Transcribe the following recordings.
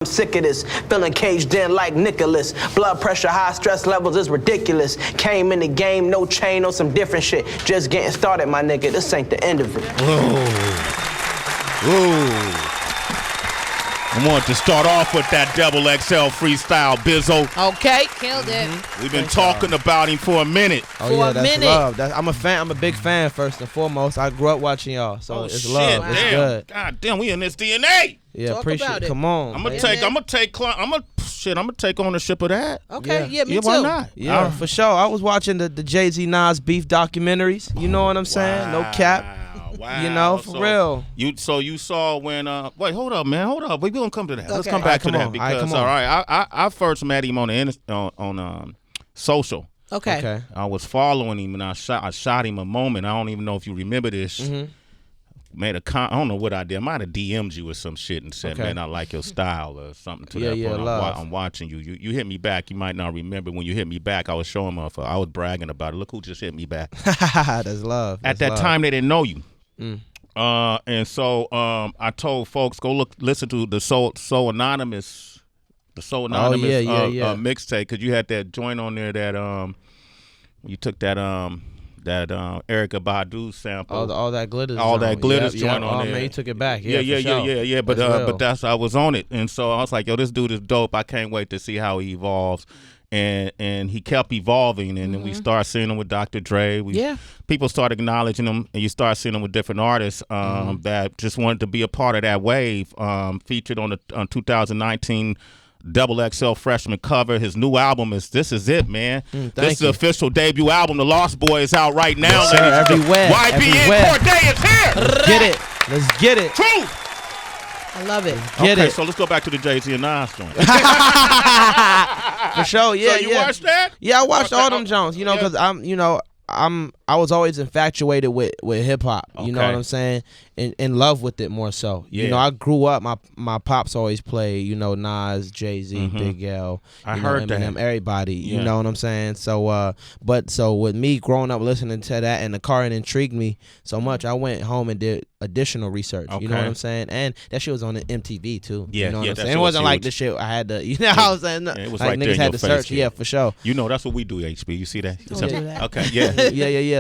I'm sick of this, feeling caged in like Nicholas. Blood pressure high, stress levels is ridiculous. Came in the game, no chain on some different shit. Just getting started, my nigga, this ain't the end of it. Whoa. I want to start off with that Double XL freestyle, Bizzo. Okay, killed it. We've been talking about him for a minute. Oh yeah, that's love. I'm a fan. I'm a big fan first and foremost. I grew up watching y'all, so it's shit, love. Damn. It's good. God damn, we in this DNA. Yeah, Talk appreciate about it. it. Come on. I'm gonna take ownership of that. Okay, yeah, me too. Why not? Yeah, for sure. I was watching the Jay-Z Nas beef documentaries. You know what I'm saying? No cap. Wow. You know, for real. You saw when wait, hold up, man, hold up. We gonna come to that. Okay. Let's come back to that on. because all right, I first met him on social. Okay. I was following him and I shot him a moment. I don't even know if you remember this. Mm-hmm. Made a I don't know what I did. I might have DM'd you or some shit and said, Okay. man, I like your style or something to Yeah, that yeah, point. love. I'm watching you. You hit me back. You might not remember when you hit me back. I was showing him I was bragging about it. Look who just hit me back. That's love. At That's that love. time, they didn't know you. Mm. And so I told folks, go listen to the So Anonymous mixtape, because you had that joint on there that you took that Erykah Badu sample. All that glitters. That glitters joint on oh, there. man, you took it back. Yeah. But I was on it, and so I was like, yo, this dude is dope. I can't wait to see how he evolves. And he kept evolving, and then we started seeing him with Dr. Dre. People started acknowledging him, and you start seeing him with different artists that just wanted to be a part of that wave. Featured on the 2019 Double XL freshman cover. His new album This Is It, man. This is the official debut album. The Lost Boy is out right now. Yes, sir, everywhere. YBN Cordae is here. Let's get it. Truth. I love it. Get it. So let's go back to the Jay-Z and Nas joint. For sure, yeah. So you watched that? Yeah, I watched all them Jones. You know, because I was always infatuated with hip hop. You know what I'm saying? In love with it more so. Yeah. You know, I grew up. My pops always played. You know, Nas, Jay-Z, Big L. I heard Eminem, that. everybody. You Yeah. know what I'm saying? So, so with me growing up listening to that in the car, it intrigued me so much. I went home and did additional research. You know what I'm saying? And that shit was on the MTV too. Yeah, you know what I'm that saying? shit It wasn't was like huge. the shit I had to. You know what I'm saying? Yeah, it was like right there niggas in had your to face, search. kid. Yeah, for sure. You know, that's what we do, HB. You see that? Yeah. Okay, yeah. Yeah.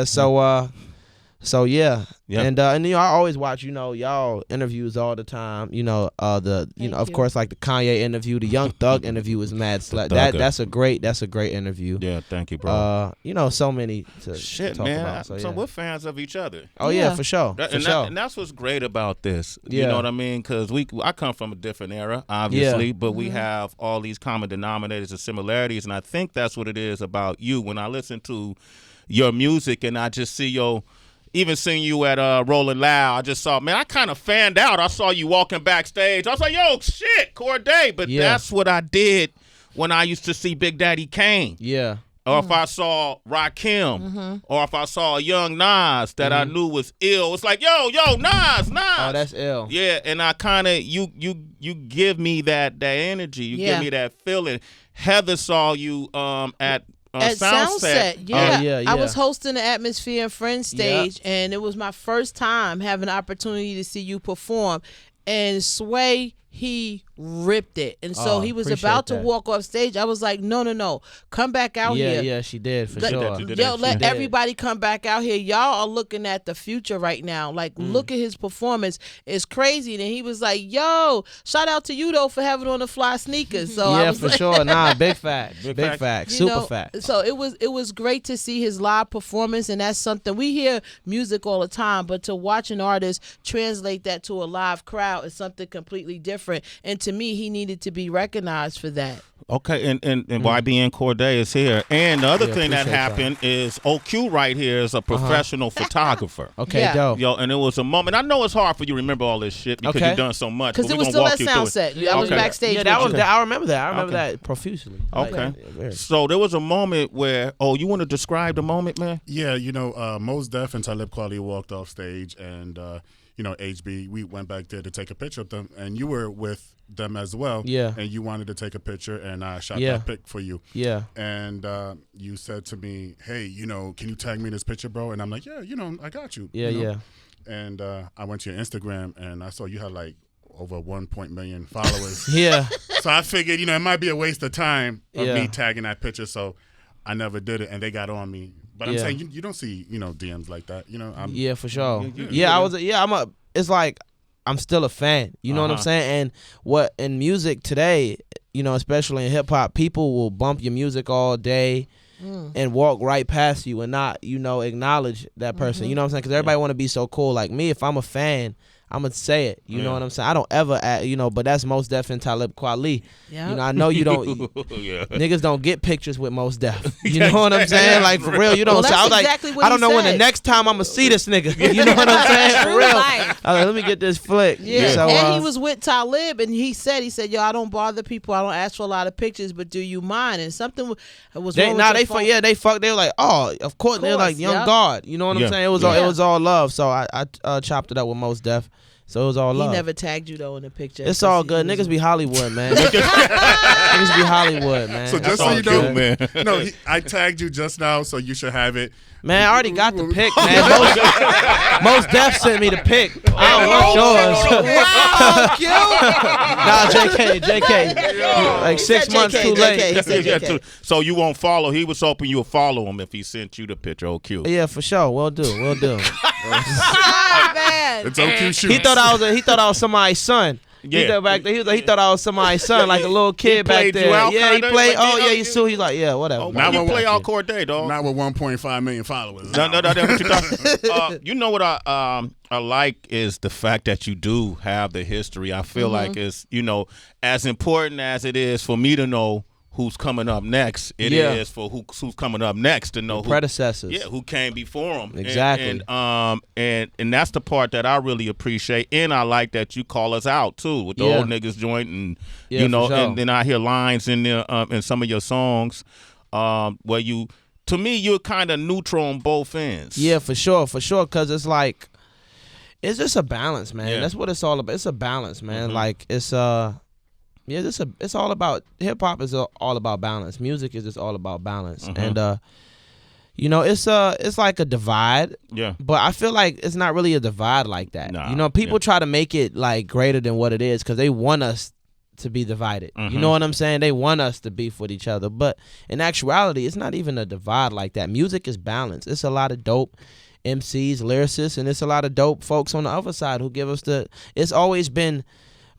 So yeah. Yep. And you know, I always watch, you know, y'all interviews all the time. You know, of course, like the Kanye interview, the Young Thug interview is mad slut. That's a great interview. Yeah, thank you, bro. You know, so many to Shit, talk man. about. So we're fans of each other. Oh yeah, for sure. And that's what's great about this. You Yeah. know what I mean? Because I come from a different era, obviously, but we have all these common denominators and similarities, and I think that's what it is about you. When I listen to your music and I just see even seeing you at Rolling Loud, I just saw, man, I kind of fanned out. I saw you walking backstage. I was like, yo, shit, Cordae. But that's what I did when I used to see Big Daddy Kane. Yeah. Or if I saw Rakim, or if I saw a young Nas that I knew was ill, it's like, yo, Nas. Oh, that's ill. Yeah, and I kind of, you give me that energy. You give me that feeling. Heather saw you at Soundset. Yeah. I was hosting the Atmosphere and Friends stage, and it was my first time having the opportunity to see you perform. And Sway, he ripped it. And so he was about to walk off stage. I was like, no, come back out here. Yeah, she did, for sure. Let everybody come back out here. Y'all are looking at the future right now. Like, look at his performance. It's crazy. And he was like, yo, shout out to you, though, for having on the fly sneakers. So I was for sure. Nah, big fact. Big fact. Super fact. So it was great to see his live performance, and that's something. We hear music all the time, but to watch an artist translate that to a live crowd is something completely different. And to me, he needed to be recognized for that. Okay, and YBN Cordae is here. And the other thing that happened is OQ right here is a professional photographer. Okay, dope. Yo, and it was a moment. I know it's hard for you to remember all this shit because you've done so much. Because it was still at Soundset. I was backstage. Yeah, that was. I remember that. I remember that profusely. Okay. So there was a moment where, you want to describe the moment, man? Yeah, you know, Mos Def and Talib Kweli walked off stage, and HB, we went back there to take a picture of them, and you were with them as well. Yeah. And you wanted to take a picture, and I shot that pic for you. Yeah. And you said to me, hey, can you tag me in this picture, bro? And I'm like, yeah, I got you. Yeah, And I went to your Instagram, and I saw you had like over 1 million followers. Yeah. So I figured, it might be a waste of time of Yeah. me tagging that picture. So I never did it, and they got on me. But I'm Yeah. saying you don't see, DMs like that. Yeah, for sure. It's like I'm still a fan. You know what I'm saying? And what in music today, especially in hip hop, people will bump your music all day and walk right past you and not, acknowledge that person. You know what I'm saying? Because everybody want to be so cool. Like me, if I'm a fan, I'm going to say it. You know what I'm saying? I don't ever, but that's Mos Def and Talib Kweli. Yep. I know you don't, niggas don't get pictures with Mos Def. You know what I'm saying? Like, for real, you don't say, I was exactly like, I don't know when the next time I'm going to see this nigga. You know what I'm saying? For real. I was like, let me get this flick. Yeah. So, and he was with Talib, and he said, yo, I don't bother people. I don't ask for a lot of pictures, but do you mind? And something was wrong with they fucked. They were like, oh, of course. They were like, Young God. You know what I'm saying? It was all love. So I chopped it up with Mos Def. So it was all love. He never tagged you though in the picture. It's all good. Niggas be Hollywood, man. Niggas be Hollywood, man. So just so you know, man. No, I tagged you just now, so you should have it. Man, I already got the pic, man. Mos Def sent me the pic. I don't want yours. Nah, JK. Like 6 months too late. So you won't follow. He was hoping you'll follow him if he sent you the picture. Oh, cute. Yeah, for sure. We'll do. It's OQ shoots. He thought I was somebody's son. Yeah. He thought back there. He thought I was somebody's son, like a little kid back there. He played. He's like, yeah, whatever. Oh, now you play out Cordae, dog. Not with 1.5 million followers. No, that's what you're talking. You know what I like is the fact that you do have the history. I feel like it's as important as it is for me to know who's coming up next, it is for who's coming up next to know who predecessors. Who came before them. Exactly. And that's the part that I really appreciate, and I like that you call us out too with the old niggas joint, and sure. and then I hear lines in there in some of your songs where to me you're kind of neutral on both ends. Yeah, for sure, because it's like it's just a balance, man. Yeah. That's what it's all about. It's a balance, man. Like it's it's all about hip hop is all about balance. Music is just all about balance, and it's like a divide. Yeah. But I feel like it's not really a divide like that. Nah, people try to make it like greater than what it is because they want us to be divided. You know what I'm saying? They want us to beef with each other, but in actuality, it's not even a divide like that. Music is balance. It's a lot of dope MCs, lyricists, and it's a lot of dope folks on the other side who give us it's always been.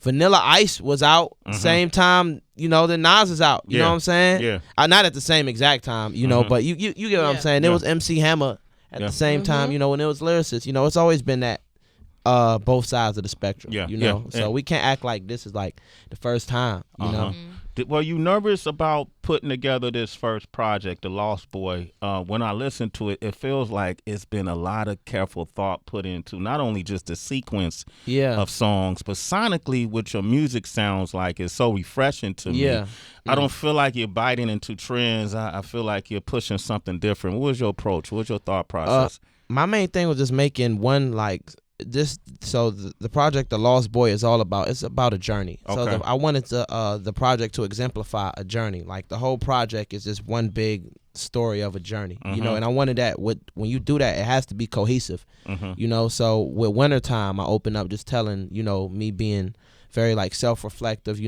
Vanilla Ice was out same time, then Nas is out. You know what I'm saying? Yeah. Not at the same exact time, but you get what I'm saying. There was MC Hammer at the same time, when it was lyricists. It's always been that both sides of the spectrum. So we can't act like this is like the first time, you know. Were you nervous about putting together this first project, The Lost Boy? When I listen to it, it feels like it's been a lot of careful thought put into not only just the sequence of songs, but sonically what your music sounds like is so refreshing to me. I don't feel like you're biting into trends. I feel like you're pushing something different. What was your approach? What was your thought process? My main thing was just making one so the project The Lost Boy is it's about a journey. Okay. So I wanted the project to exemplify a journey. Like the whole project is just one big story of a journey, and I wanted that when you do that, it has to be cohesive, so with Wintertime, I open up just telling, me being very like self-reflective,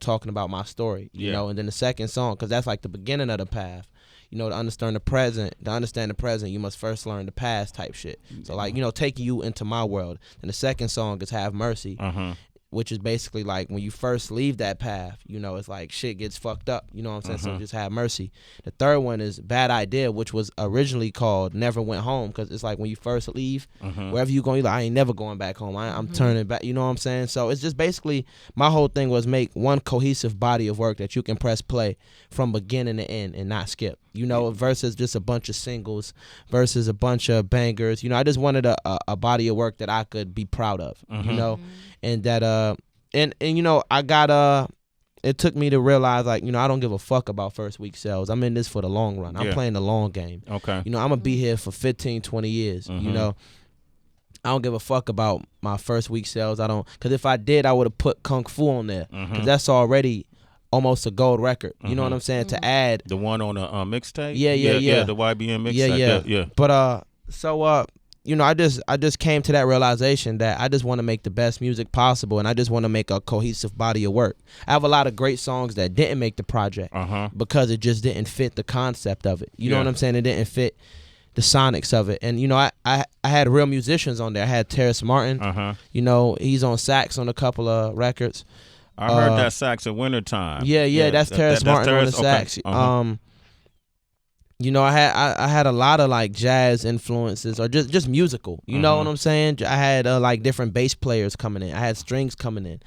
talking about my story, and then the second song, because that's like the beginning of the path. To understand the present, you must first learn the past type shit. So like, taking you into my world. And the second song is Have Mercy, which is basically like when you first leave that path, it's like shit gets fucked up. You know what I'm saying? So just have mercy. The third one is Bad Idea, which was originally called Never Went Home, because it's like when you first leave, wherever you go, you're like, I ain't never going back home. I'm turning back. You know what I'm saying? So it's just basically my whole thing was make one cohesive body of work that you can press play from beginning to end and not skip. Versus just a bunch of singles, versus a bunch of bangers. I just wanted a body of work that I could be proud of, and that I got it took me to realize like, I don't give a fuck about first week sales. I'm in this for the long run. I'm playing the long game. Okay. I'm gonna be here for 15, 20 years, I don't give a fuck about my first week sales. Because if I did, I would have put Kung Fu on there, because that's already almost a gold record. You know what I'm saying? To add the one on the mixtape. Yeah. The YBN mixtape. Yeah. But I just came to that realization that I just want to make the best music possible, and I just want to make a cohesive body of work. I have a lot of great songs that didn't make the project because it just didn't fit the concept of it. You know what I'm saying? It didn't fit the sonics of it. And I had real musicians on there. I had Terrace Martin. He's on sax on a couple of records. I heard that sax in wintertime. Yeah, that's Terrace Martin on the sax. Okay. I had a lot of like jazz influences or just musical. You know what I'm saying? I had like different bass players coming in. I had strings coming in.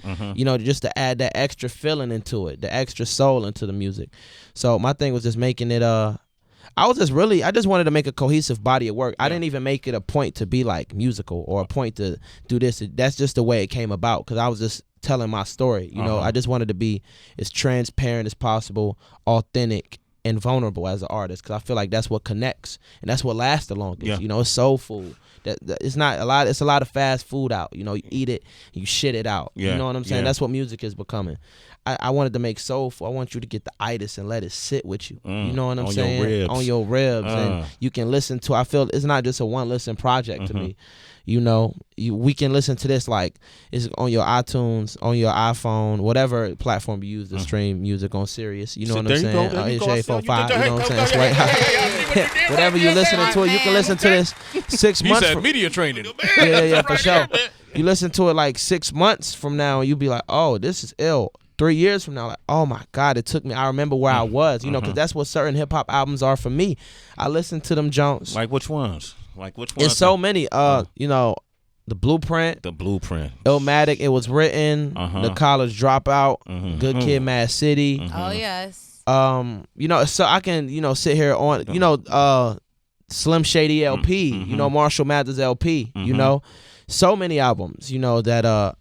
Just to add that extra feeling into it, the extra soul into the music. So my thing was just making it I just wanted to make a cohesive body of work. I didn't even make it a point to be like musical or a point to do this. That's just the way it came about because I was just telling my story. I just wanted to be as transparent as possible, authentic, and vulnerable as an artist because I feel like that's what connects and that's what lasts the longest. It's soul food. That it's not a lot. It's a lot of fast food out. You eat it, you shit it out. You know what I'm saying? That's what music is becoming. I wanted to make soulful. I want you to get the itis and let it sit with you. You know what I'm saying? On your ribs, and you can listen to. I feel it's not just a one listen project to me. We can listen to this like it's on your iTunes, on your iPhone, whatever platform you use to stream music on Sirius. You know what I'm saying? HA45. You know what I'm saying? Whatever you're listening to, you can listen to this 6 months. You said media training. Yeah, for sure. You listen to it like 6 months from now, and you be like, oh, this is ill. 3 years from now, like, oh my God, it took me. I remember where I was, because that's what certain hip hop albums are for me. I listen to them Jones. Like which ones? It's so many. The Blueprint. Illmatic. It Was Written. The College Dropout. Good Kid, Mad City. Oh yes. So I can sit here on Slim Shady LP. Marshall Mathers LP. So many albums. That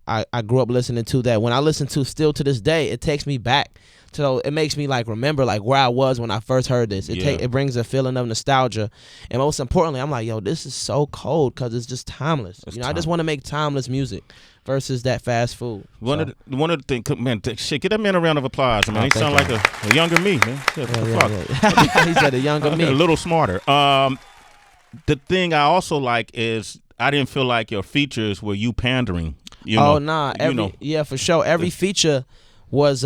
I grew up listening to that. When I listen to still to this day, it takes me back. So it makes me like remember like where I was when I first heard this. It brings a feeling of nostalgia, and most importantly, I'm like, yo, this is so cold because it's just timeless. I just want to make timeless music versus that fast food. One of the things, man, shit, get that man a round of applause, man. He sound like a younger me, man. Yeah. He said a younger me, a little smarter. The thing I also like is I didn't feel like your features were you pandering. Yeah, for sure. Every feature was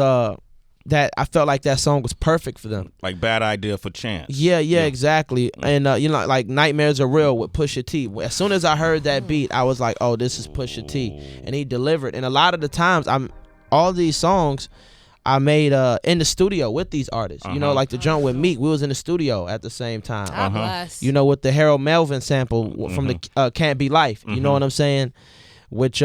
that I felt like that song was perfect for them. Like Bad Idea for Chance. Yeah, exactly. And like Nightmares Are Real with Pusha T. As soon as I heard that beat, I was like, oh, this is Pusha T, and he delivered. And a lot of the times, all these songs I made in the studio with these artists. Like the joint with Meek, we was in the studio at the same time. God bless. With the Harold Melvin sample from the Can't Be Life. You know what I'm saying? Which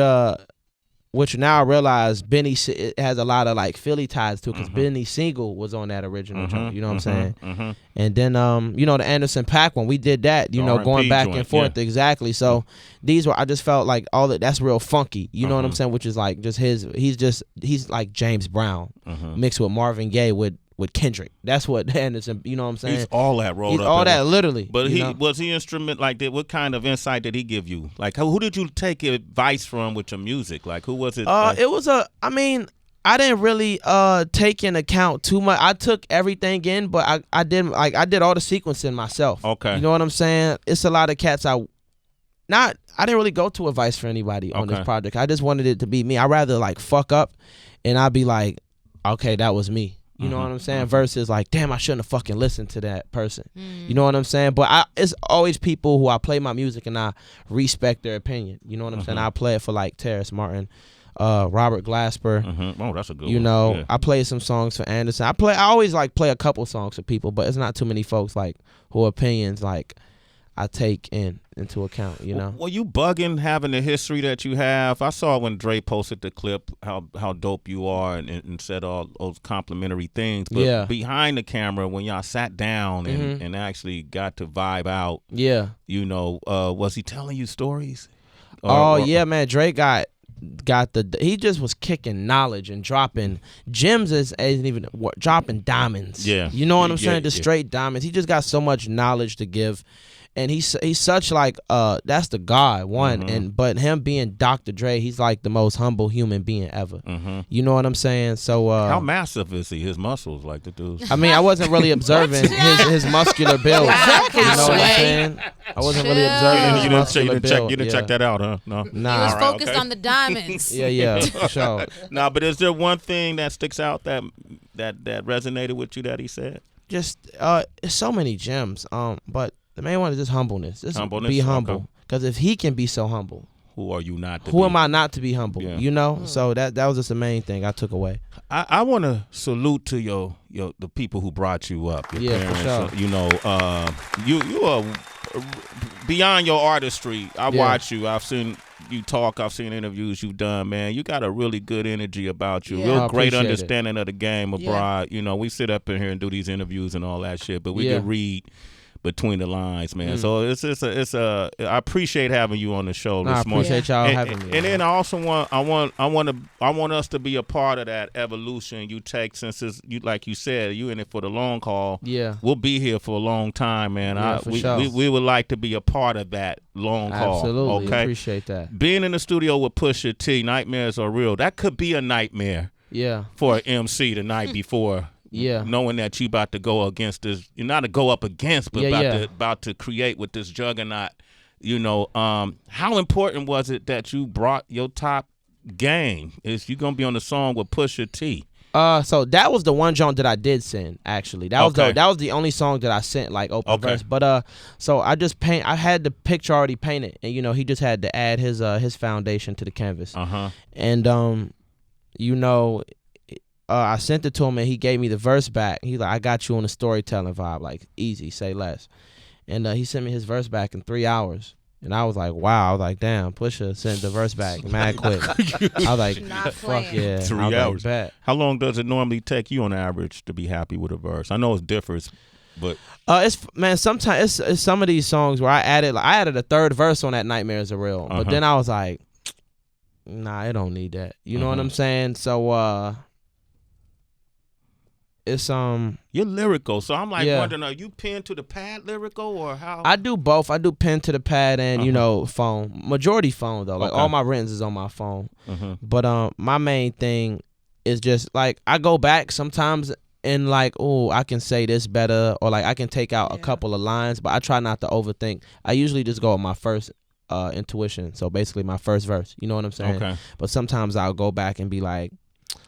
now I realize Benny it has a lot of like Philly ties to it because Benny Siegel was on that original joint. You know what I'm saying? And then the Anderson .Paak one, we did that. Going back and forth exactly. So these were I just felt like all that's real funky. You know what I'm saying? Which is like just he's like James Brown mixed with Marvin Gaye with Kendrick. That's what Anderson, you know what I'm saying? He's all that rolled he's up. All that, literally. But was he instrument like that? What kind of insight did he give you? Like, who did you take advice from with your music? Like, who was it? It was I didn't really take in account too much. I took everything in, but I didn't, I did all the sequencing myself. Okay. You know what I'm saying? It's a lot of cats I didn't really go to advice for anybody on this project. I just wanted it to be me. I'd rather like fuck up and I'd be like, okay, that was me. You know what I'm saying? Versus like, damn, I shouldn't have fucking listened to that person. You know what I'm saying? But it's always people who I play my music and I respect their opinion. You know what I'm saying? I play it for like Terrace Martin, Robert Glasper. Oh, that's a good one. Yeah. I play some songs for Anderson. I always like play a couple songs for people, but it's not too many folks like who opinions like I take into account, Well, you bugging having the history that you have. I saw when Dre posted the clip how dope you are and said all those complimentary things. But behind the camera, when y'all sat down and actually got to vibe out, was he telling you stories? Yeah, man. Dre got he just was kicking knowledge and dropping gems isn't even dropping diamonds. Yeah. You know what I'm saying? Straight diamonds. He just got so much knowledge to give. and he's such like that's the God one, but him being Dr. Dre, he's like the most humble human being ever. You know what I'm saying? So how massive is he? His muscles, like the dudes. I mean, I wasn't really observing his muscular build. Exactly. You know what I'm saying? I wasn't really observing his muscular build. You didn't check that out, huh? No. Nah. He was focused on the diamonds. Yeah, for sure. Nah, but is there one thing that sticks out that resonated with you that he said? Just it's so many gems. But the main one is just humbleness. Just Humbleness, be humble. okay. Because if he can be so humble, who are you not to who be? am I not to be humble? Yeah. You know? So that was just the main thing I took away. I want to salute to the people who brought you up. Your parents, for sure. You know, you are beyond your artistry. I watch you. I've seen you talk. I've seen interviews you've done, man. You got a really good energy about you. Yeah. Real I great appreciate understanding of the game abroad. You know, we sit up in here and do these interviews and all that shit, but we can read between the lines, man. So it's I appreciate having you on the show this morning. I appreciate y'all having me. And then I also want us to be a part of that evolution you take, since it's, you, like you said, you in it for the long haul. Yeah. We'll be here for a long time, man. Yeah, we would like to be a part of that long haul. Absolutely. Okay. Appreciate that. Being in the studio with Pusha T, nightmares are real. That could be a nightmare Yeah. for an MC the night before. Yeah. Knowing that you about to go against this, you're not to go up against, but about to create with this juggernaut. You know, how important was it that you brought your top game? Is you gonna be on the song with Pusha T? So that was the one joint that I did send. Actually, that was the only song that I sent like open verse. But so I just I had the picture already painted, and you know he just had to add his foundation to the canvas. And you know. I sent it to him and he gave me the verse back. He's like, I got you on the storytelling vibe, like easy, say less. And he sent me his verse back in 3 hours. And I was like, wow. I was like, damn, Pusha sent the verse back mad quick. I was like, fuck yeah. 3 hours. Like, how long does it normally take you on average to be happy with a verse? I know it differs, but sometimes it's some of these songs where I added a third verse on that Nightmares Are Real. But then I was like, nah, I don't need that. You know what I'm saying? So it's you're lyrical, so I'm like wondering, are you pen to the pad lyrical or how? I do both. I do pen to the pad and you know phone. Majority phone though. Like all my writtens is on my phone. But my main thing is just like I go back sometimes and like, oh, I can say this better, or like I can take out a couple of lines, but I try not to overthink. I usually just go with my first intuition. So basically my first verse. You know what I'm saying? Okay. But sometimes I'll go back and be like,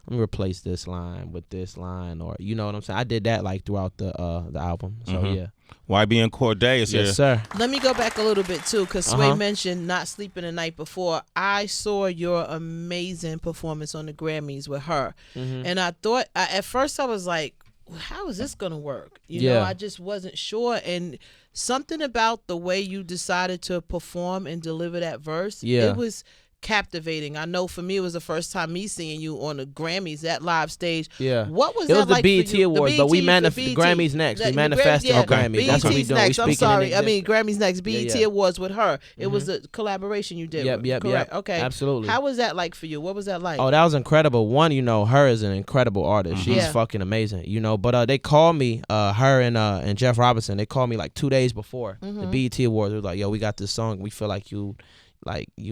let me replace this line with this line, or you know what I'm saying. I did that like throughout the album. So yeah. YBN Cordae is here. Yes, sir. Let me go back a little bit too, because Sway mentioned not sleeping the night before. I saw your amazing performance on the Grammys with her, and I thought at first I was like, how is this gonna work? You know, I just wasn't sure, and something about the way you decided to perform and deliver that verse, it was captivating. I know for me it was the first time me seeing you on the Grammys, that live stage. Yeah. What was that like? It was the BET Awards, but we the Grammys next. We manifested the Grammys. That's what we doing. Next. I'm sorry. I mean Grammys next. BET Awards with her. It was a collaboration you did. Yep. Okay. Absolutely. How was that like for you? What was that like? Oh, that was incredible. One, you know, her is an incredible artist. She's fucking amazing. You know, but they called me, her and Jeff Robinson. They called me like 2 days before the BET Awards. It was like, yo, we got this song. We feel like you'd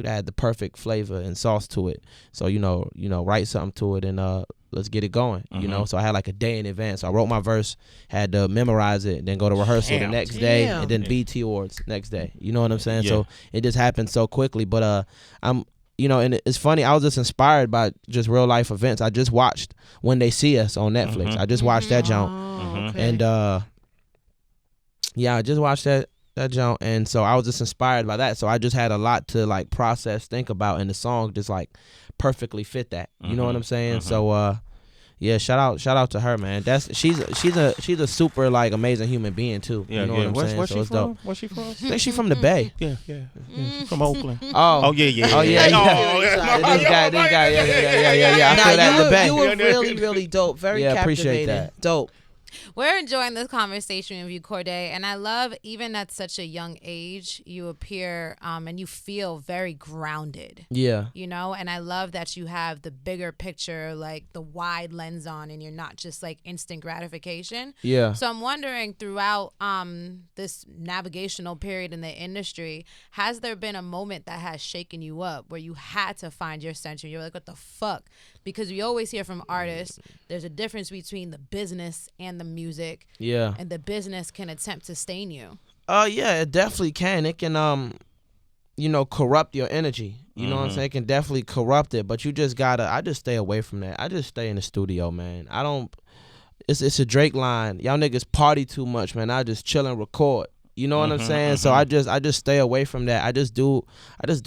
add the perfect flavor and sauce to it. So, you know, write something to it and let's get it going. You know, so I had like a day in advance. So I wrote my verse, had to memorize it, then go to rehearsal the next day, and then BET Awards next day. You know what I'm saying? So it just happened so quickly. But I'm, you know, and it's funny, I was just inspired by just real life events. I just watched When They See Us on Netflix. I just watched that jump. And I just watched that jump, and so I was just inspired by that. So I just had a lot to like process, think about, and the song just like perfectly fit that. You know what I'm saying? So shout out to her, man. She's a super like amazing human being too. You know what I'm saying? Where's so she it's from? dope. Where's she from? I think she's from the Bay. Yeah. From Oakland. Oh yeah. This guy. Yeah. I feel that in the Bay. You were really, really dope. Very captivating. Appreciate that. Dope. We're enjoying this conversation with you, Cordae, and I love even at such a young age, you appear and you feel very grounded. Yeah. You know, and I love that you have the bigger picture, like the wide lens on, and you're not just like instant gratification. Yeah. So I'm wondering, throughout this navigational period in the industry, has there been a moment that has shaken you up where you had to find your center? You're like, what the fuck? Because we always hear from artists, there's a difference between the business and the music. Yeah. And the business can attempt to stain you. Yeah, it definitely can. It can corrupt your energy. You know what I'm saying? It can definitely corrupt it, but you just gotta, I just stay away from that. I just stay in the studio, man. It's a Drake line. Y'all niggas party too much, man. I just chill and record. You know what I'm saying? So I just stay away from that. I just do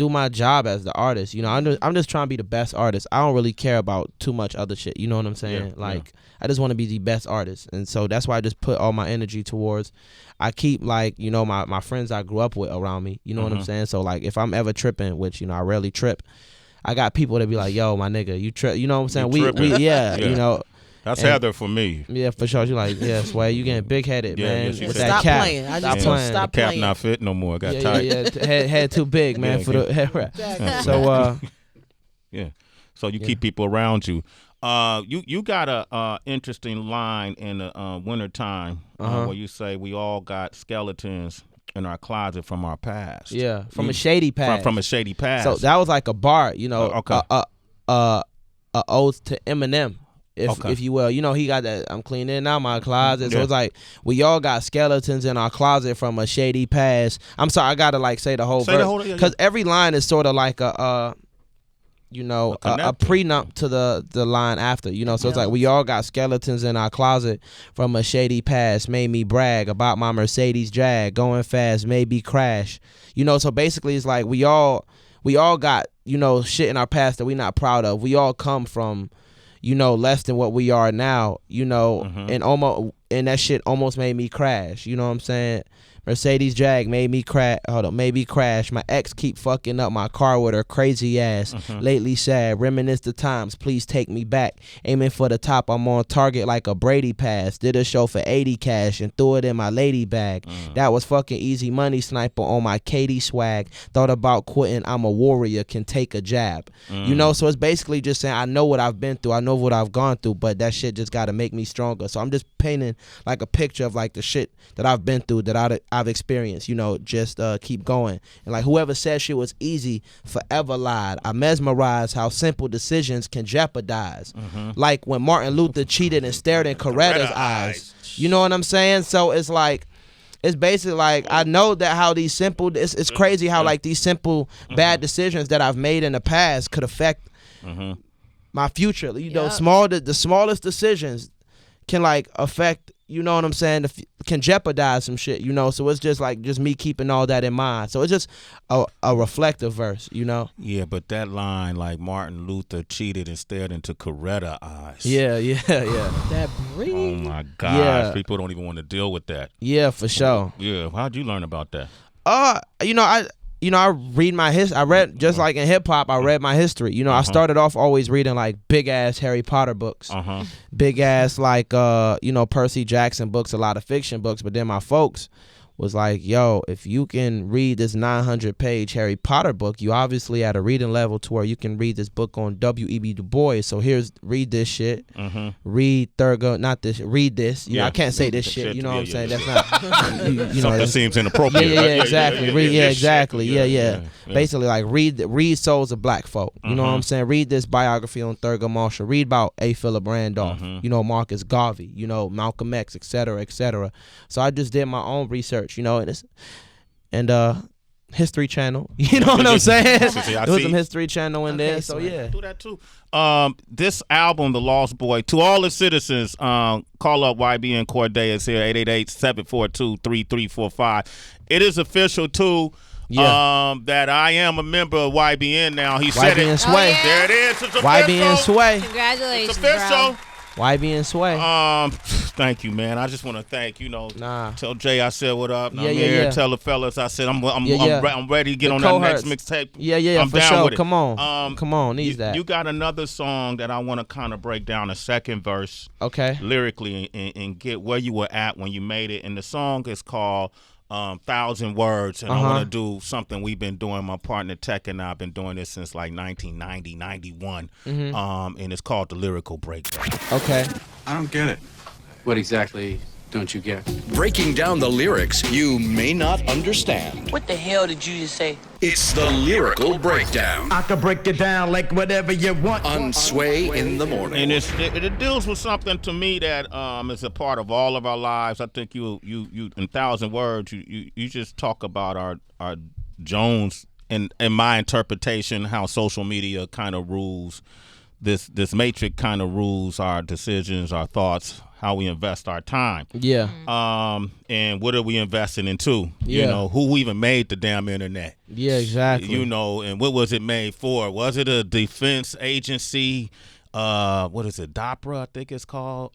my job as the artist. You know, I'm just trying to be the best artist. I don't really care about too much other shit. You know what I'm saying? I just want to be the best artist. And so that's why I just put all my energy towards, I keep my friends I grew up with around me. You know what I'm saying? So like if I'm ever tripping, which, I rarely trip, I got people that be like, yo, my nigga, you trip. You know what I'm saying? You know. That's Heather for me. Yeah, for sure. She like, yeah, Sway, you getting big headed, man. Yeah, with stop that cap. playing. I just Stop stop the cap playing. not fit no more. Got tight. Head too big, man, for the head wrap. So So you keep people around you. You got a interesting line in the wintertime where you say we all got skeletons in our closet from our past. Yeah, from a shady past. From a shady past. So that was like a bar, okay. A ode to Eminem. If you will, he got that. I'm cleaning out my closet, so it's like we all got skeletons in our closet from a shady past. I'm sorry, I gotta say the whole verse because every line is sort of like a prenup to the line after. So it's like we all got skeletons in our closet from a shady past. Made me brag about my Mercedes Jag going fast, maybe crash. So basically it's like we all got shit in our past that we not proud of. We all come from less than what we are now, and that shit almost made me crash. You know what I'm saying? Mercedes Jag made me crash. My ex keep fucking up my car with her crazy ass. Lately sad, reminisce the times, please take me back. Aiming for the top, I'm on target like a Brady pass. Did a show for 80 cash and threw it in my lady bag. That was fucking easy money, sniper on my Katie swag. Thought about quitting, I'm a warrior, can take a jab. So it's basically just saying I know what I've been through, I know what I've gone through, but that shit just gotta make me stronger. So I'm just painting like a picture of like the shit that I've been through, that I've experienced, just keep going. And like whoever said shit was easy forever lied. I mesmerized how simple decisions can jeopardize. Like when Martin Luther cheated and stared in Coretta's eyes. You know what I'm saying? So it's like, it's basically like I know that how these simple, it's crazy how like these simple bad decisions that I've made in the past could affect my future. The smallest decisions can like affect, you know what I'm saying, can jeopardize some shit, so it's just me keeping all that in mind. So it's just a reflective verse, Yeah, but that line, like Martin Luther cheated and stared into Coretta eyes. Yeah. That breathe. Oh my gosh, people don't even want to deal with that. Yeah, for sure. Yeah, how'd you learn about that? I read my history. I read, just like in hip hop, I read my history. I started off always reading like big ass Harry Potter books, big ass like Percy Jackson books, a lot of fiction books. But then my folks was like, yo, if you can read this 900-page Harry Potter book, you obviously at a reading level to where you can read this book on W.E.B. Du Bois. So read this shit. Read read this. I can't say this shit. You know what I'm saying? That's not. Something seems inappropriate. Yeah, exactly. Exactly. Yeah. Basically, like read Souls of Black Folk. You know what I'm saying? Read this biography on Thurgood Marshall. Read about A. Philip Randolph. Marcus Garvey. Malcolm X, etc., etc. So I just did my own research. And History Channel, you know what I'm saying? There was some History Channel in there, so yeah. Do that too. This album, The Lost Boy, to all the citizens, call up YBN Cordae. It's here, 888-742-3345. It is official too. That I am a member of YBN now. He said YBN it. Sway. Oh, yeah. There it is. It's official. YBN Sway. Congratulations, It's official. bro. YBN Sway. Thank you, man. I just want to thank, tell Jay I said what up. Yeah. Tell the fellas I said I'm ready to get on that next mixtape. Yeah, I'm for down sure. with it. Come on, needs that. You got another song that I want to kind of break down a second verse, okay, lyrically, and get where you were at when you made it. And the song is called 1,000 Words, and I want to do something we've been doing. My partner Tech and I have been doing this since like 1990, 91, and it's called the Lyrical Breakdown. Okay. I don't get it. What exactly don't you get? Breaking down the lyrics you may not understand. What the hell did you just say? It's the Lyrical Breakdown. I can break it down like whatever you want. On Sway in the Morning. And it deals with something to me that is a part of all of our lives. I think you in 1,000 words, you just talk about our Jones and my interpretation, how social media kind of rules this matrix, kind of rules our decisions, our thoughts, how we invest our time. Yeah. And what are we investing into? Yeah. Who even made the damn internet? Yeah, exactly. And what was it made for? Was it a defense agency? What is it? DAPRA, I think it's called.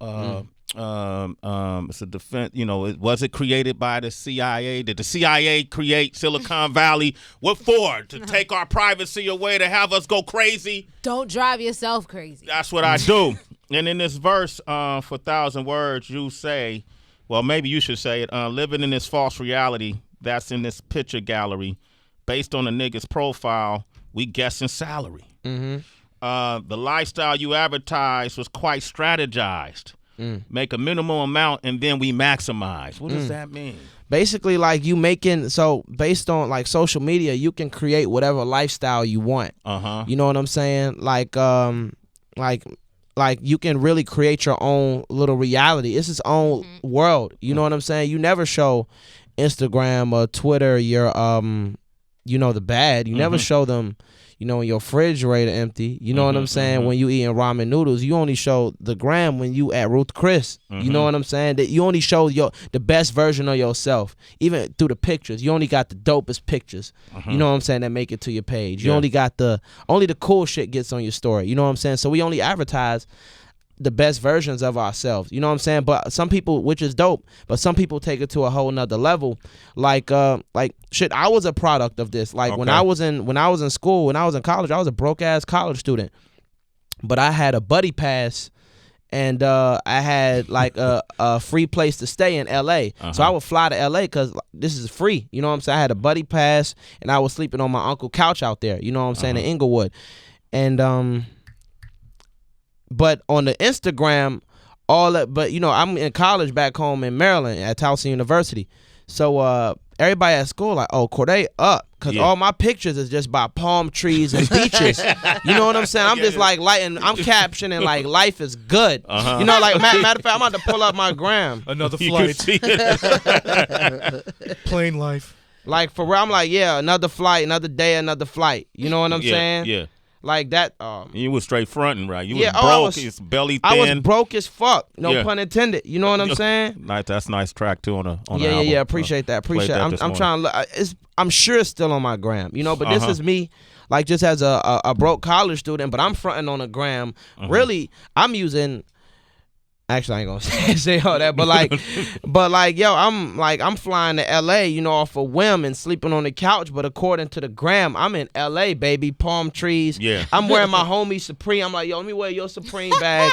It's a defense. Was it created by the CIA? Did the CIA create Silicon Valley? What for? To take our privacy away? To have us go crazy? Don't drive yourself crazy. That's what I do. And in this verse, for 1,000 words, you say, well, maybe you should say it, living in this false reality that's in this picture gallery, based on a nigga's profile, we guessing salary. The lifestyle you advertised was quite strategized. Make a minimal amount and then we maximize. What does that mean? Basically, like you making, so based on like social media, you can create whatever lifestyle you want. You know what I'm saying? Like you can really create your own little reality. It's its own world. You know what I'm saying? You never show Instagram or Twitter your the bad. You never show them, when your refrigerator empty. You know what I'm saying? When you eating ramen noodles, you only show the gram when you at Ruth Chris. You know what I'm saying? That you only show the best version of yourself, even through the pictures. You only got the dopest pictures. You know what I'm saying? That make it to your page. You only got only the cool shit gets on your story. You know what I'm saying? So we only advertise the best versions of ourselves. You know what I'm saying? But some people, which is dope, but some people take it to a whole nother level. Like shit, I was a product of this. Like when I was in school, when I was in college, I was a broke ass college student. But I had a buddy pass and I had like a free place to stay in LA. So I would fly to LA because this is free. You know what I'm saying? I had a buddy pass and I was sleeping on my uncle's couch out there, you know what I'm saying, in Inglewood. And but on the Instagram, I'm in college back home in Maryland at Towson University. So everybody at school like, oh, Cordae up. Because all my pictures is just by palm trees and beaches. You know what I'm saying? I'm just like lighting, I'm captioning like life is good. You know, like matter of fact, I'm about to pull up my gram. Another flight. Plain life. Like for real, I'm like, another flight, another day, another flight. You know what I'm saying? Yeah. Like that. You was straight fronting, right? You was broke. It's belly thin. I was broke as fuck. No pun intended. You know what I'm saying? Nice. That's a nice track too on the album. Yeah. Appreciate that. I'm trying to look. I'm sure it's still on my gram. You know, but this is me, like just as a broke college student. But I'm fronting on a gram. Really, I'm using. Actually, I ain't gonna say all that, but I'm flying to LA, off a whim and sleeping on the couch. But according to the gram, I'm in LA, baby, palm trees. Yeah. I'm wearing my homie Supreme. I'm like, let me wear your Supreme bag.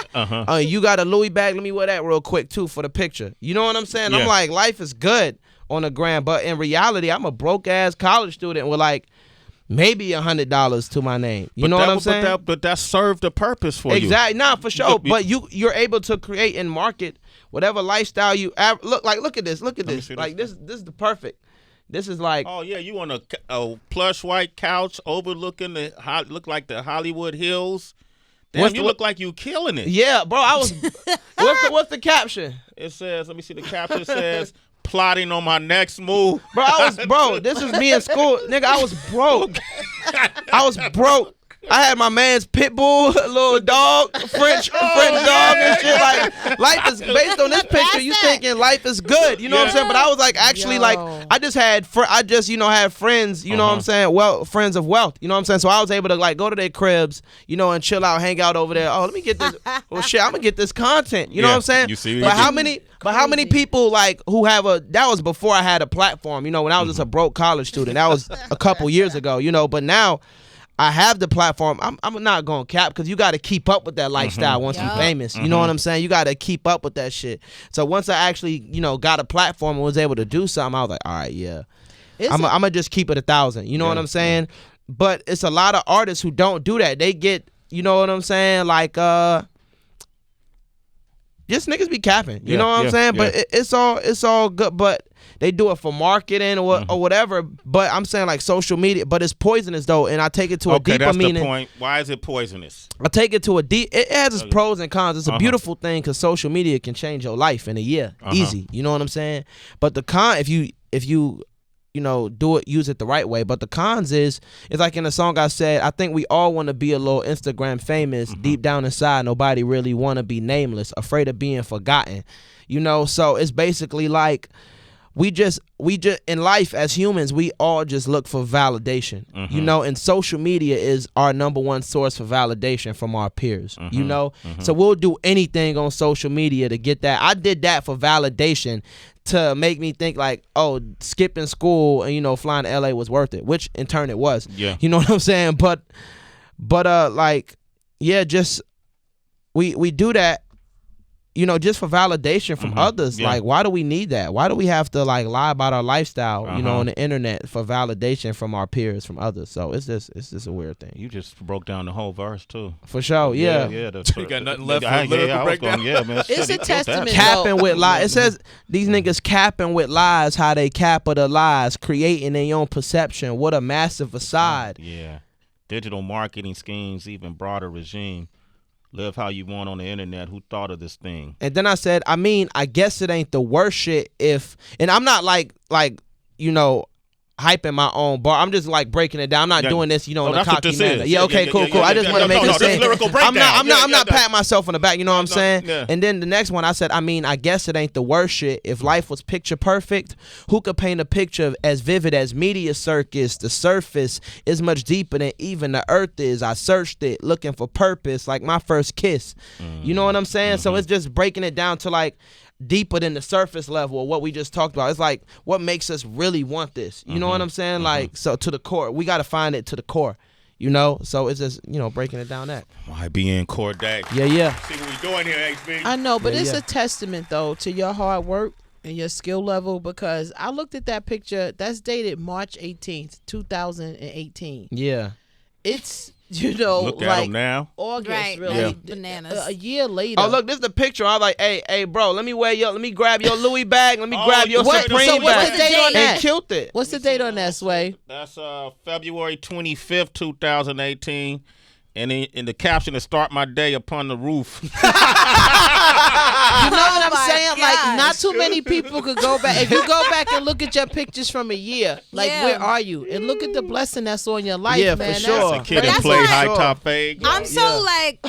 You got a Louis bag? Let me wear that real quick too for the picture. You know what I'm saying? Yeah. I'm like, life is good on the gram, but in reality, I'm a broke ass college student with like maybe $100 to my name. You know what I'm saying? But that served a purpose for you. Exactly. Nah, for sure. But you're able to create and market whatever lifestyle you look at this. Look at this. Like this is the perfect. This is like. Oh yeah, you on a plush white couch overlooking look like the Hollywood Hills. Damn, you look like you killing it. Yeah, bro. I was. What's the caption? It says. Let me see. The caption says. Plotting on my next move. Bro, this is me in school. Nigga, I was broke. I had my man's pit bull, little dog, French dog and shit. Like, life is based on this picture. You thinking life is good, you know what I'm saying? But I was like, actually, like I just had had friends, you know what I'm saying? Well, friends of wealth, you know what I'm saying? So I was able to like go to their cribs, you know, and chill out, hang out over there. Oh, let me get this. Well, shit, I'm gonna get this content. You know what I'm saying? You see, but how many people like who have that was before I had a platform, you know, when I was just a broke college student. That was a couple years ago, you know, but now I have the platform. I'm not going to cap because you got to keep up with that lifestyle once you're famous. You know what I'm saying? You got to keep up with that shit. So once I actually, you know, got a platform and was able to do something, I was like, all right, yeah. I'm going to just keep it 1,000. You know what I'm saying? But it's a lot of artists who don't do that. They get, you know what I'm saying? Like, just niggas be capping. You know what I'm saying? But it's all good. But they do it for marketing or whatever. But I'm saying like social media. But it's poisonous though, and I take it to a deeper meaning. That's the point. Why is it poisonous? I take it to a deep. It has its pros and cons. It's a beautiful thing because social media can change your life in a year, easy. You know what I'm saying? But the con, if you you know, use it the right way. But the cons it's like in the song I said, I think we all want to be a little Instagram famous. Deep down inside, nobody really want to be nameless, afraid of being forgotten. You know, so it's basically like we just in life as humans, we all just look for validation. You know, and social media is our number one source for validation from our peers. You know, so we'll do anything on social media to get that. I did that for validation to make me think like, oh, skipping school and, you know, flying to LA was worth it, which in turn it was. Yeah. You know what I'm saying? But like, yeah, just we do that, you know, just for validation from others. Like, why do we need that? Why do we have to like lie about our lifestyle, you know, on the internet for validation from our peers, from others? So it's just a weird thing. You just broke down the whole verse too. For sure, yeah. You got nothing left for lyrical breakdown. Man, it's a testament. Capping with lies. It says these niggas capping with lies, how they capitalize, creating their own perception. What a massive facade. Yeah. Digital marketing schemes, even broader regime. Live how you want on the internet. Who thought of this thing? And then I said, I mean, I guess it ain't the worst shit if, and I'm not like, you know, hyping my own bar. I'm just like breaking it down. I'm not doing this, you know, in a cocky manner. Yeah, okay, cool. I just want to make it say, I'm not patting myself on the back. You know what I'm saying? Yeah. And then the next one, I said, I mean, I guess it ain't the worst shit if life was picture perfect. Who could paint a picture as vivid as media circus? The surface is much deeper than even the earth is. I searched it, looking for purpose, like my first kiss. You know what I'm saying? So it's just breaking it down to like deeper than the surface level of what we just talked about. It's like what makes us really want this. You know what I'm saying? Like, so to the core, we got to find it to the core. You know, so it's just, you know, breaking it down that. YBN Cordae. Yeah. See what we doing here, HB. I know, but it's a testament though to your hard work and your skill level, because I looked at that picture that's dated March 18th, 2018. Yeah. It's, you know, look at like them now. August, Right, really. yeah. Bananas. A year later. Oh, look, this is the picture. I was like, hey, bro, let me grab your Louis bag. Let me grab your Supreme so what's bag. the date on that? And killed it. What's the date on that, Sway? That's February 25th, 2018. And in the caption is "Start my day upon the roof." You know what I'm saying? Like, not too many people could go back. If you go back and look at your pictures from a year, like, where are you? And look at the blessing that's on your life, man. For sure. That's a kid that played high top fade. I'm so like,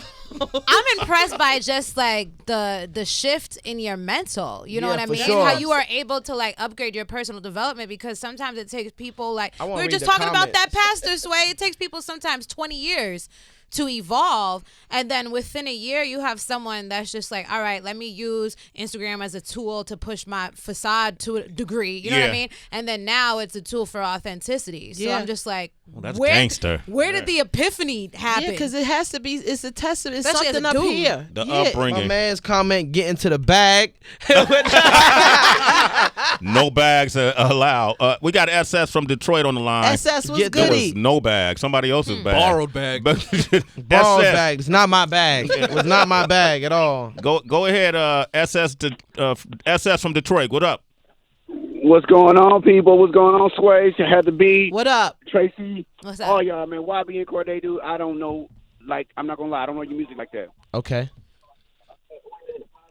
I'm impressed by just like the shift in your mental. You know what I mean? Sure. How you are able to like upgrade your personal development, because sometimes it takes people like, we were read just the talking about that comments. pastor Sway. It takes people sometimes 20 years to evolve, and then within a year you have someone that's just like, all right, let me use Instagram as a tool to push my facade to a degree, you know what I mean? And then now it's a tool for authenticity. So I'm just like, that's gangster. Where did the epiphany happen? Yeah, because it has to be. It's a testament. It's Especially something as a up dude. here. The Yeah. upbringing. My man's comment, get into the bag. No bags allowed. We got SS from Detroit on the line. SS was Get There goody. was no bag. Somebody else's bag. Borrowed bag. Borrowed bag. It's not my bag. It was not my bag at all. Go ahead, SS from Detroit. What up? What's going on, people? What's going on, Sway? You had to be What up? Tracy. What's up? Oh, y'all, man. YBN Cordae, dude. I don't know. Like, I'm not gonna lie. I don't know your music like that. Okay.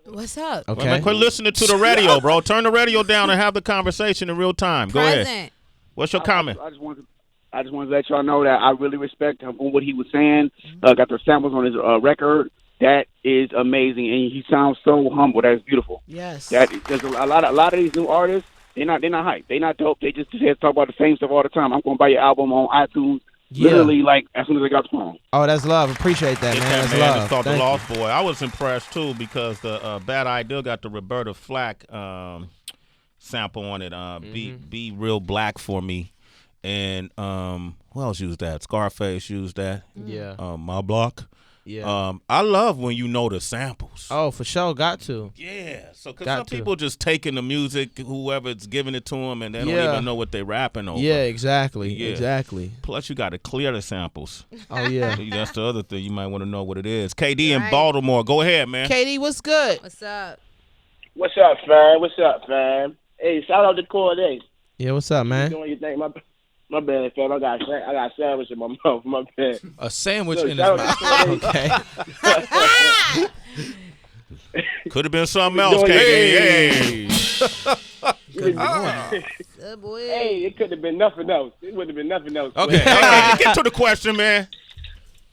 What's up? Okay. Man, quit listening to the radio, bro. Turn the radio down and have the conversation in real time. Go ahead. Present. What's your comment? I just wanted to let y'all know that I really respect him for what he was saying. Got the samples on his record. That is amazing, and he sounds so humble. That's beautiful. Yes. There's a lot of these new artists. They're not hype. They're not dope. They just talk about the same stuff all the time. I'm gonna buy your album on iTunes. Yeah. Literally, like as soon as I got the phone. Oh, that's love. Appreciate that, man. That's love. It's called The Thank Lost Boy. I was impressed too because the Bad Idea got the Roberta Flack sample on it. Be Real Black for Me, and who else used that? Scarface used that. Yeah. My Block. Yeah. I love when you know the samples. Oh, for sure. Got to. Yeah. So, because some people just taking the music, whoever's giving it to them, and they don't even know what they rapping over. Yeah, exactly. Yeah. Exactly. Plus, you got to clear the samples. Oh, yeah. That's the other thing. You might want to know what it is. KD in Baltimore. Go ahead, man. KD, what's good? What's up? What's up, fam? What's up, fam? Hey, shout out to Cordae. Yeah, what's up, man? You doing your thing? My bad, fam. I got a sandwich in my mouth. My bad. A sandwich Look, in his mouth. Okay. Could have been something else, KD. Good boy. Hey, it could have been nothing else. It would have been nothing else. Okay, get to the question, man.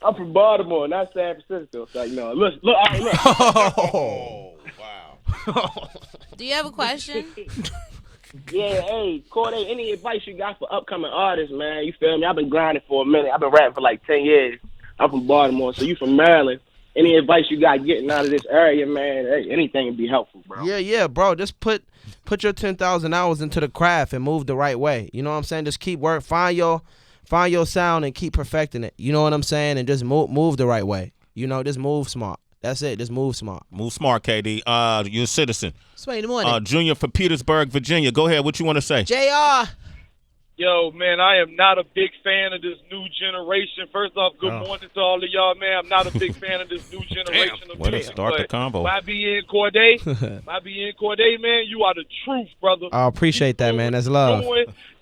I'm from Baltimore, not San Francisco. So, you know, look. All right, look. Oh, wow. Do you have a question? Yeah, hey, Cordae, any advice you got for upcoming artists, man? You feel me? I've been grinding for a minute. I've been rapping for like 10 years. I'm from Baltimore, so you from Maryland. Any advice you got getting out of this area, man? Hey, anything would be helpful, bro. Yeah, bro. Just put your 10,000 hours into the craft and move the right way. You know what I'm saying? Just keep work, find your sound and keep perfecting it. You know what I'm saying? And just move the right way. You know, just move smart. That's it. Just move smart. Move smart, KD. You're a citizen. Sway in the morning. Junior for Petersburg, Virginia. Go ahead. What you want to say? JR. Yo, man, I am not a big fan of this new generation. First off, good morning to all of y'all, man. I'm not a big fan of this new generation of Way to music. start the combo. YBN Cordae, man, you are the truth, brother. I appreciate that, man. That's love.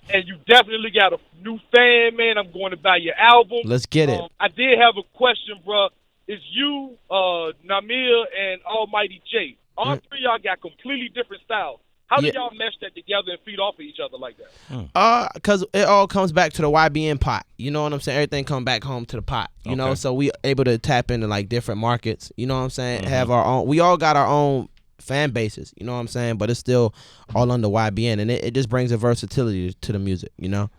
And you definitely got a new fan, man. I'm going to buy your album. Let's get it. I did have a question, bro. It's you, Namir, and Almighty J. All three of y'all got completely different styles. How do y'all mesh that together and feed off of each other like that? Because it all comes back to the YBN pot. You know what I'm saying? Everything come back home to the pot. You know, so we able to tap into like different markets. You know what I'm saying? Have our own. We all got our own fan bases. You know what I'm saying? But it's still all under YBN, and it just brings a versatility to the music. You know.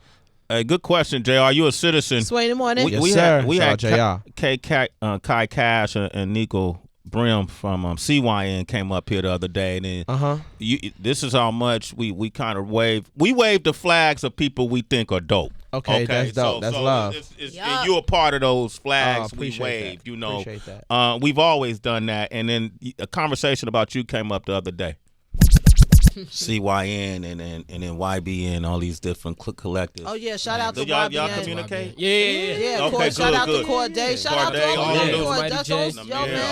Hey, good question, JR. You a citizen? Sway in the morning. Yes, sir. We had JR. Kai Cash and Nico Brim from CYN came up here the other day, and then this is how much we kind of wave the flags of people we think are dope. Okay, that's dope. That's love. And you're a part of those flags we That. waved. You know, Appreciate that. We've always done that, and then a conversation about you came up the other day. CYN and then YBN, all these different collectives. Oh yeah, shout out to y'all YBN. Y'all communicate? Yeah. Okay, shout out good. to Cordae. Shout out to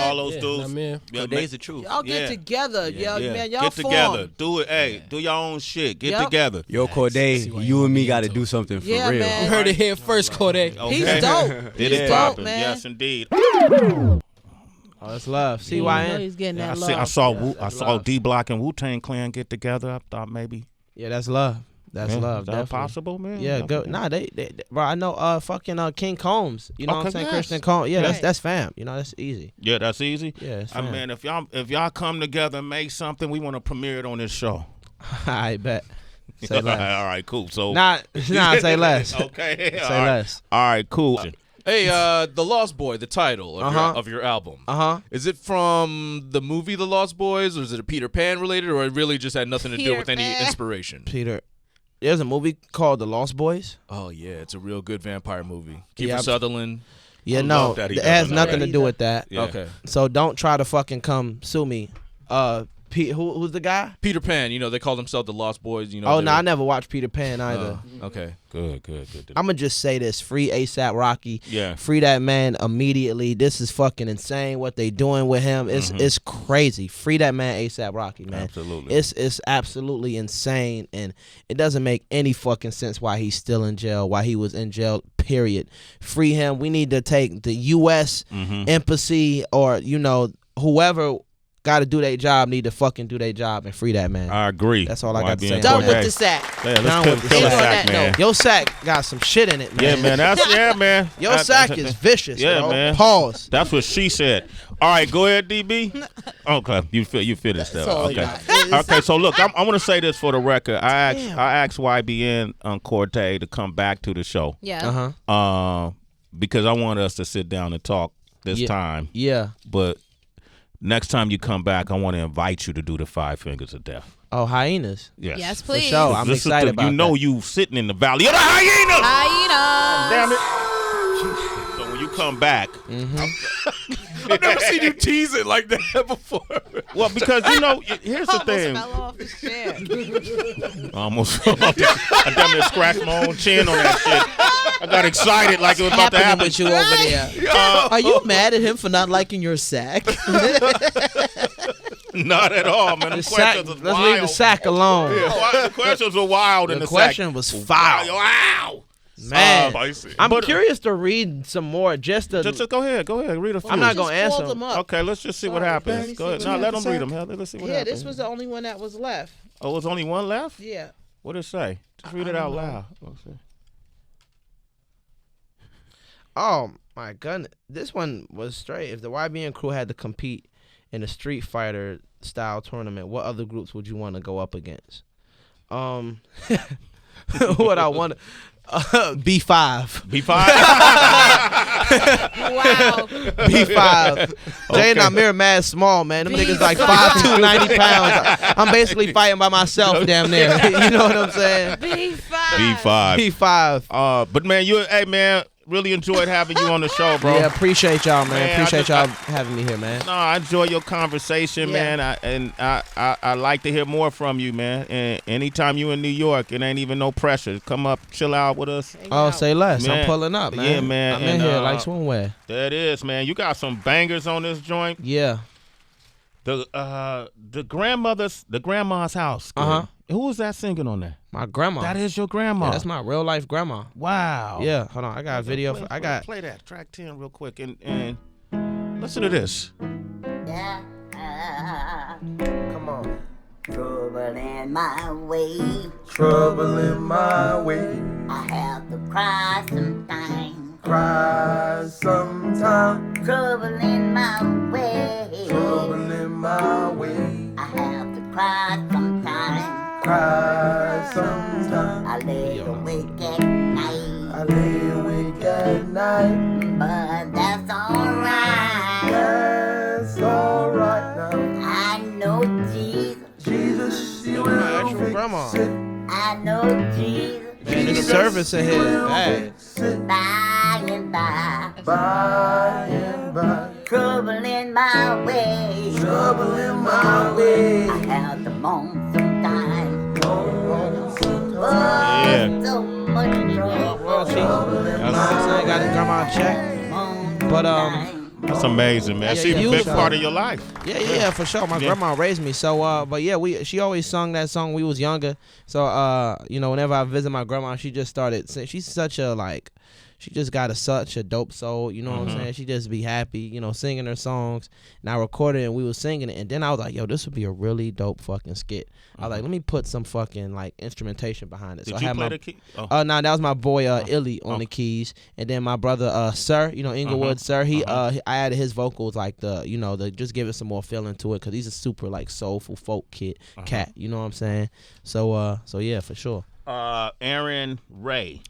all those dudes. Man. Corday's the truth. Y'all get together, man. Y'all get together. Do it. Hey, do your own shit. Get together. Yo, Cordae, you and me got to do something for real. Man. You heard it here first, Cordae. Okay. He's dope. He's dope, man. man. Yes, indeed. Oh, that's love. You know CYN. he's getting that love. I saw D Block and Wu-Tang Clan get together. I thought maybe. Yeah, that's love. That's love. Is that definitely. possible, man? Yeah, go. Nah, they bro. I know. Fucking King Combs. You know what I'm saying? yes. Christian Combs. Yeah, that's fam. You know, that's easy. Yeah, that's easy. Yeah, it's I fam. mean, if y'all come together and make something, we want to premiere it on this show. I bet. Say less. All right, cool. So Nah. Say less. Okay. Say less. All right, cool. Hey, The Lost Boy, the title of your album. Is it from the movie The Lost Boys, or is it a Peter Pan related, or it really just had nothing to do with any inspiration? Peter. There's a movie called The Lost Boys. Oh yeah, it's a real good vampire movie. Kiefer Sutherland. Yeah, no, it has nothing to do with that. Yeah. Okay. So don't try to fucking come sue me. Who's the guy? Peter Pan. You know, they call themselves the Lost Boys. You know. Oh no, I never watched Peter Pan either. Okay. Good. I'm gonna just say this: free ASAP Rocky. Yeah. Free that man immediately. This is fucking insane what they doing with him. It's crazy. Free that man ASAP Rocky, man. Absolutely. It's absolutely insane, and it doesn't make any fucking sense why he's still in jail. Why he was in jail. Period. Free him. We need to take the U.S. Embassy or whoever got to do their job need to fucking do their job and free that man. I agree. That's all I got to say. Done with the sack. Yeah, let's kill the sack, man. Your sack got some shit in it, man. Yeah, man. Man. Your sack is vicious. Yeah, man. Pause. That's what she said. All right, go ahead, DB. Okay, you finished that. Okay. So look, I want to say this for the record. I asked YBN Cordae to come back to the show. Yeah. Because I want us to sit down and talk this time. Yeah. But next time you come back, I want to invite you to do the 5 Fingers of Death. Oh, hyenas. Yes, please. For sure. I'm excited about that. You sitting in the valley of the hyenas. Hyenas. Damn it. So when you come back. I've never seen you tease it like that before. Well, because, here's the thing. Fell off his chair. I damn near scratched my own chin on that shit. I got excited like it was about to happen. With you over there. Are you mad at him for not liking your sack? Not at all, man. Let's leave the sack alone. Yeah, the questions were wild in the sack. The question was foul. Wow. Man, I'm curious to read some more. Just go ahead, read a few. I'm not gonna answer them. Okay, let's just see what happens. Go ahead. No, let them read them. Let's see what happens. Yeah, this was the only one that was left. Oh, there's only one left? Yeah. What did it say? Just read it out loud. Oh my goodness, this one was straight. If the YBN crew had to compete in a Street Fighter style tournament, what other groups would you want to go up against? What I want. B5. B5? Wow. B5. Jay and Amir mad small, man. Them niggas like 5'2", 90 pounds. I'm basically fighting by myself damn near. You know what I'm saying? B5. But man, really enjoyed having you on the show, bro. Yeah, appreciate y'all, man. Appreciate y'all having me here, man. No, I enjoy your conversation, man. I like to hear more from you, man. And anytime you in New York, it ain't even no pressure. Come up, chill out with us. Say less. Man. I'm pulling up, man. Yeah, man. I'm in here like swimwear. There it is, man. You got some bangers on this joint. Yeah. The grandma's house. Who was that singing on there? My grandma. That is your grandma. Yeah, that's my real life grandma. Wow. Yeah, hold on. I got a video. Play that track 10 real quick and listen to this. Yeah. Come on. Trouble in my way. Trouble in my way. I have to cry sometimes. Cry sometimes. Trouble in my way. Trouble in my way. I have to cry sometimes. Cry sometimes. I lay awake at night. I lay awake at night. But that's alright. That's alright now. I know Jesus. Jesus, you my actual grandma. I know Jesus. Man, this service in here. Hey. By and by. By and by. Trouble in my way. Trouble in my way. I have to moan sometimes. Yeah. So much trouble. I got his grandma check. But that's amazing, man. She's a big part of your life. Yeah, for sure. My grandma raised me. So but yeah, she always sung that song when we was younger. So whenever I visit my grandma, she just started singing. She's such a she just got such a dope soul, you know what I'm saying? She just be happy, singing her songs. And I recorded it and we was singing it. And then I was like, yo, this would be a really dope fucking skit. I was like, let me put some fucking instrumentation behind it. Did so you I had play the key? No, that was my boy Illy on the keys. And then my brother Sir, Inglewood Sir, I added his vocals the just give it some more feeling to it because he's a super soulful folk cat, you know what I'm saying? So yeah, for sure. Aaron Ray.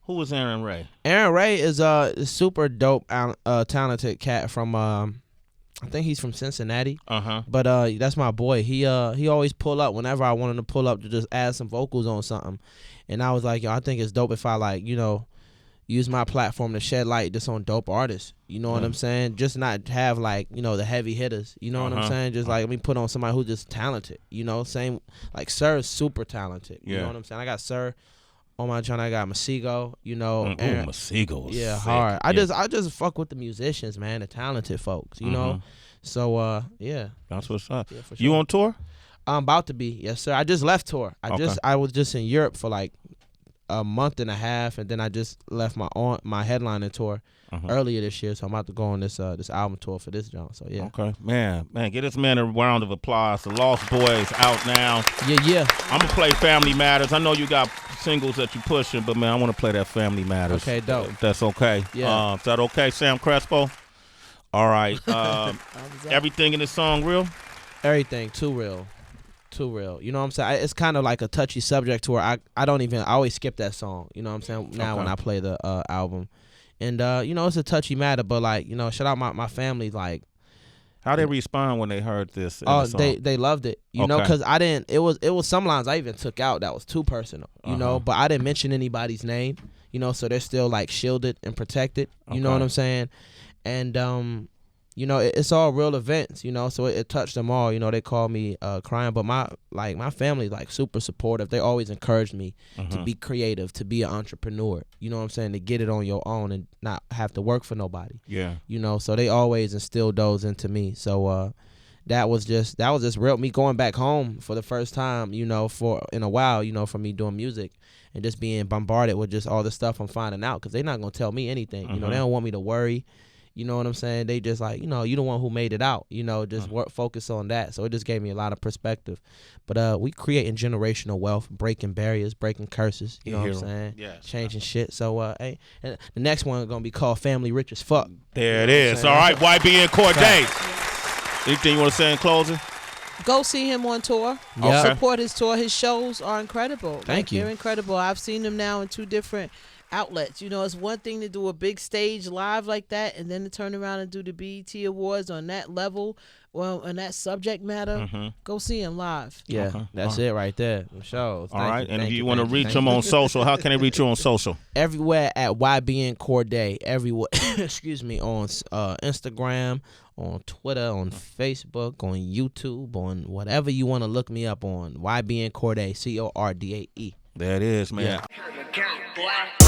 Who was Aaron Ray? Aaron Ray is a super dope, talented cat from I think he's from Cincinnati. But that's my boy. He always pull up whenever I want him to pull up to just add some vocals on something. And I was like, yo, I think it's dope if I use my platform to shed light just on dope artists. You know what I'm saying? Just not have the heavy hitters. You know what I'm saying? Just let me put on somebody who's just talented. Same Sir is super talented. You know what I'm saying? I got Sir on my channel. I got Masego, Masego. Yeah, sick. hard. I just fuck with the musicians, man, the talented folks, you know? So, yeah. That's what's up. Yeah, for sure. You on tour? I'm about to be, yes, sir. I just left tour. I was just in Europe for a month and a half, and then I just left my headlining tour earlier this year, so I'm about to go on this album tour for this joint. So yeah. Okay, man, get this man a round of applause. The Lost Boys out now. Yeah. I'm gonna play Family Matters. I know you got singles that you pushing, but man, I want to play that Family Matters. Okay, dope. If that's okay. Yeah. Is that okay, Sam Crespo? All right. Everything in this song real? Everything too real. Too real. You know what I'm saying? It's kind of like a touchy subject to where I always skip that song. You know what I'm saying? Now when I play the album. And, it's a touchy matter, but, like, shout out my family, like. How they respond when they heard this? They loved it, you know, because it was some lines I even took out that was too personal, you know, but I didn't mention anybody's name, so they're still, like, shielded and protected, you know what I'm saying? And, it's all real events, so it touched them all. They called me crying, but my family, like, super supportive. They always encouraged me to be creative, to be an entrepreneur. You know what I'm saying? To get it on your own and not have to work for nobody. Yeah. So they always instilled those into me. So that was just real. Me going back home for the first time, for in a while, for me doing music and just being bombarded with just all the stuff I'm finding out, because they're not gonna tell me anything. They don't want me to worry. You know what I'm saying? They just like, you the one who made it out. Just focus on that. So it just gave me a lot of perspective. But we creating generational wealth, breaking barriers, breaking curses. You know what I'm saying? Yes. Changing shit. So hey, and the next one is gonna be called Family Rich as Fuck. There it is. All right, YBN Cordae. Anything you want to say in closing? Go see him on tour. Yep. Support his tour. His shows are incredible. Thank you. They're incredible. I've seen them now in 2 different outlets. It's one thing to do a big stage live like that, and then to turn around and do the BET Awards on that level, on that subject matter. Go see him live. Yeah, that's it right there. The shows. All right, and if you want to reach him on social, how can they reach you on social? Everywhere at YBN Cordae. Everywhere. Excuse me, on Instagram, on Twitter, on Facebook, on YouTube, on whatever you want to look me up on. YBN Cordae, Cordae. There it is, man. Yeah.